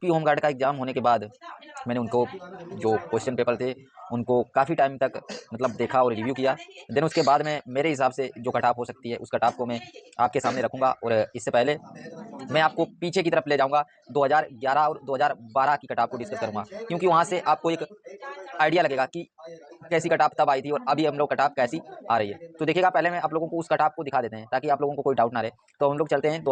UP home guard का exam होने के बाद मैंने उनको जो क्वेश्चन पेपर थे उनको काफ़ी टाइम तक मतलब देखा और रिव्यू किया। देन उसके बाद में मेरे हिसाब से जो कट ऑफ हो सकती है उस कट ऑफ को मैं आपके सामने रखूँगा और इससे पहले मैं आपको पीछे की तरफ ले जाऊँगा 2011 और 2012 की कट ऑफ को डिस्कस करूँगा, क्योंकि वहाँ से आपको एक आइडिया लगेगा कि कैसी कट ऑफ तब आई थी और अभी हम लोग कट ऑफ कैसी आ रही है। तो देखिएगा, पहले मैं आप लोगों को उस कट ऑफ को दिखा देते हैं ताकि आप लोगों को कोई डाउट ना रहे। तो हम लोग चलते हैं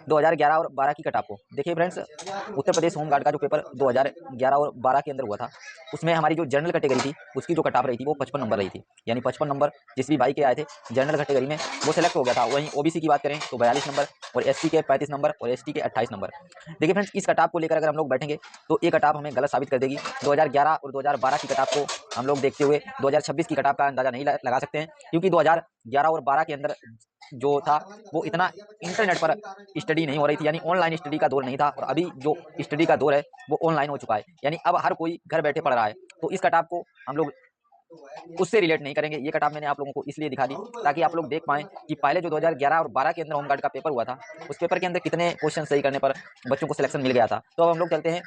2011 और 12 की कट ऑफ को। देखिए फ्रेंड्स, उत्तर प्रदेश होमगार्ड का जो पेपर 2011 और 12 के अंदर हुआ था, उसमें हमारी जो जनरल कैटेगरी थी उसकी जो कट ऑफ रही थी वो 55 नंबर रही थी। यानी 55 नंबर जिस भी भाई के आए थे जनरल कैटेगरी में वो सेलेक्ट हो गया था। वहीं ओबीसी की बात करें तो 42 नंबर और एससी के 35 नंबर और एसटी के 28 नंबर। देखिए फ्रेंड्स, इस कट ऑफ को लेकर अगर हम लोग बैठेंगे तो ये कट ऑफ हमें गलत साबित कर देगी। 2011 और 2012 की कट ऑफ को हम लोग देखते हुए 2026 की कट ऑफ का अंदाजा नहीं लगा सकते हैं, क्योंकि 2011 और 12 के अंदर जो था वो इतना इंटरनेट पर स्टडी नहीं हो रही थी, यानी ऑनलाइन स्टडी का दौर नहीं था। और अभी जो स्टडी का दौर है वो ऑनलाइन हो चुका है, यानी अब हर कोई घर बैठे पढ़ रहा है। तो इस कट ऑफ को हम लोग उससे रिलेट नहीं करेंगे। ये कट ऑफ मैंने आप लोगों को इसलिए दिखा दी ताकि आप लोग देख पाएं कि पहले जो 2011 और 12 के अंदर होमगार्ड का पेपर हुआ था उस पेपर के अंदर कितने क्वेश्चन सही करने पर बच्चों को सिलेक्शन मिल गया था। तो अब हम लोग चलते हैं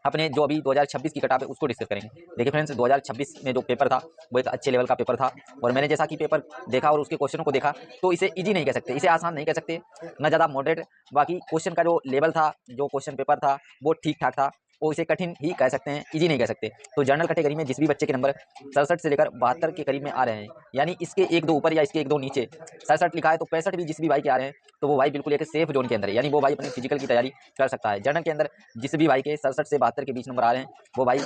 अपने जो अभी 2026 की कट ऑफ है उसको डिस्कस करेंगे। देखिए फ्रेंड्स, 2026 में जो पेपर था वो एक अच्छे लेवल का पेपर था, और मैंने जैसा कि पेपर देखा और उसके क्वेश्चनों को देखा तो इसे इजी नहीं कह सकते, इसे आसान नहीं कह सकते, ना ज़्यादा मॉडरेट। बाकी क्वेश्चन का जो लेवल था, जो क्वेश्चन पेपर था वो ठीक ठाक था, वो इसे कठिन ही कह सकते हैं, इजी नहीं कह सकते। तो जनरल कैटेगरी में जिस भी बच्चे के नंबर 67 से लेकर 72 के करीब में आ रहे हैं, यानी इसके एक दो ऊपर या इसके एक दो नीचे 67 लिखा है तो 65 भी जिस भी भाई के आ रहे हैं तो वो भाई बिल्कुल एक सेफ जोन के अंदर है, यानी वो भाई अपनी फिजिकल की तैयारी कर सकता है। जनरल के अंदर जिस भी भाई के 67 से 72 के बीच नंबर आ रहे हैं वो भाई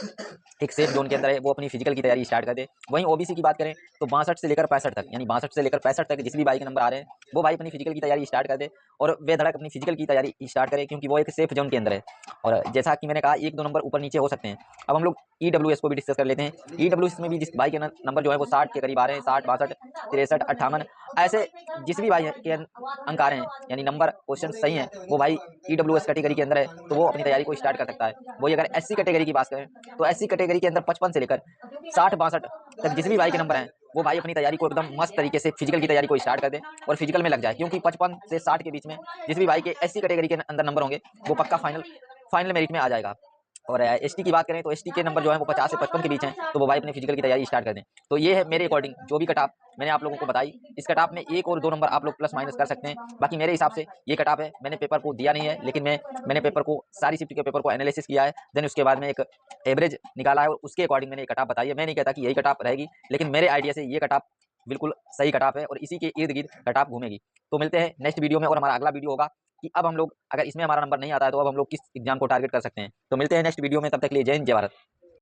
एक सेफ जोन के अंदर है, वो अपनी फिजिकल की तैयारी स्टार्ट कर दे। वहीं ओबीसी की बात करें तो 62 से लेकर 65 तक, यानी 62 से लेकर 65 तक जिस भी भाई के नंबर आ रहे हैं वो भाई अपनी फिजिकल की तैयारी स्टार्ट कर दे और बेधड़क अपनी फिजिकल की तैयारी स्टार्ट करे, क्योंकि वो एक सेफ जोन के अंदर है। और जैसा कि मैंने कहा एक दो नंबर ऊपर नीचे हो सकते हैं। अब हम लोग ईडब्ल्यूएस को भी डिस्कस कर लेते हैं। ईडब्ल्यूएस में भी जिस भाई के नंबर जो है वो 60 के करीब आ रहे हैं, 60 62 63 58 ऐसे जिस भी भाई के अंक आ रहे हैं, यानी नंबर क्वेश्चन सही है, वो भाई ईडब्ल्यूएस कैटेगरी के अंदर है तो वो अपनी तैयारी को स्टार्ट कर सकता है। वही अगर एससी कैटेगरी की बात करें तो एससी कैटेगरी के अंदर 55 से लेकर 60 62 तक जिस भी भाई के नंबर हैं वो भाई अपनी तैयारी को एकदम मस्त तरीके से फिजिकल की तैयारी को स्टार्ट कर दे और फिजिकल में लग जाए, क्योंकि 55 से 60 के बीच में जिस भी भाई के एससी कैटेगरी के अंदर नंबर होंगे वो पक्का फाइनल फाइनल मेरिट में आ जाएगा। और एसटी की बात करें तो एसटी के नंबर जो है वो 50 से 55 के बीच हैं, तो वो भाई अपनी फिजिकल की तैयारी स्टार्ट कर दें। तो ये है मेरे अकॉर्डिंग जो भी कट ऑफ मैंने आप लोगों को बताई। इस कट ऑफ में एक और दो नंबर आप लोग प्लस माइनस कर सकते हैं, बाकी मेरे हिसाब से ये कट ऑफ है। मैंने पेपर को दिया नहीं है, लेकिन मैंने पेपर को सारी शिफ्ट के पेपर को एनालिसिस किया है, देन उसके बाद में एक एवरेज निकाला है और उसके अकॉर्डिंग मैंने ये कट ऑफ बताई है। मैं नहीं कहता कि यही कट ऑफ रहेगी, लेकिन मेरे आइडिया से ये कट ऑफ बिल्कुल सही कट ऑफ है और इसी के इर्द गिर्द कट ऑफ घूमेगी। तो मिलते हैं नेक्स्ट वीडियो में, और हमारा अगला वीडियो होगा कि अब हम लोग अगर इसमें हमारा नंबर नहीं आता है तो अब हम लोग किस एग्जाम को टारगेट कर सकते हैं। तो मिलते हैं नेक्स्ट वीडियो में, तब तक के लिए जय हिंद जय भारत।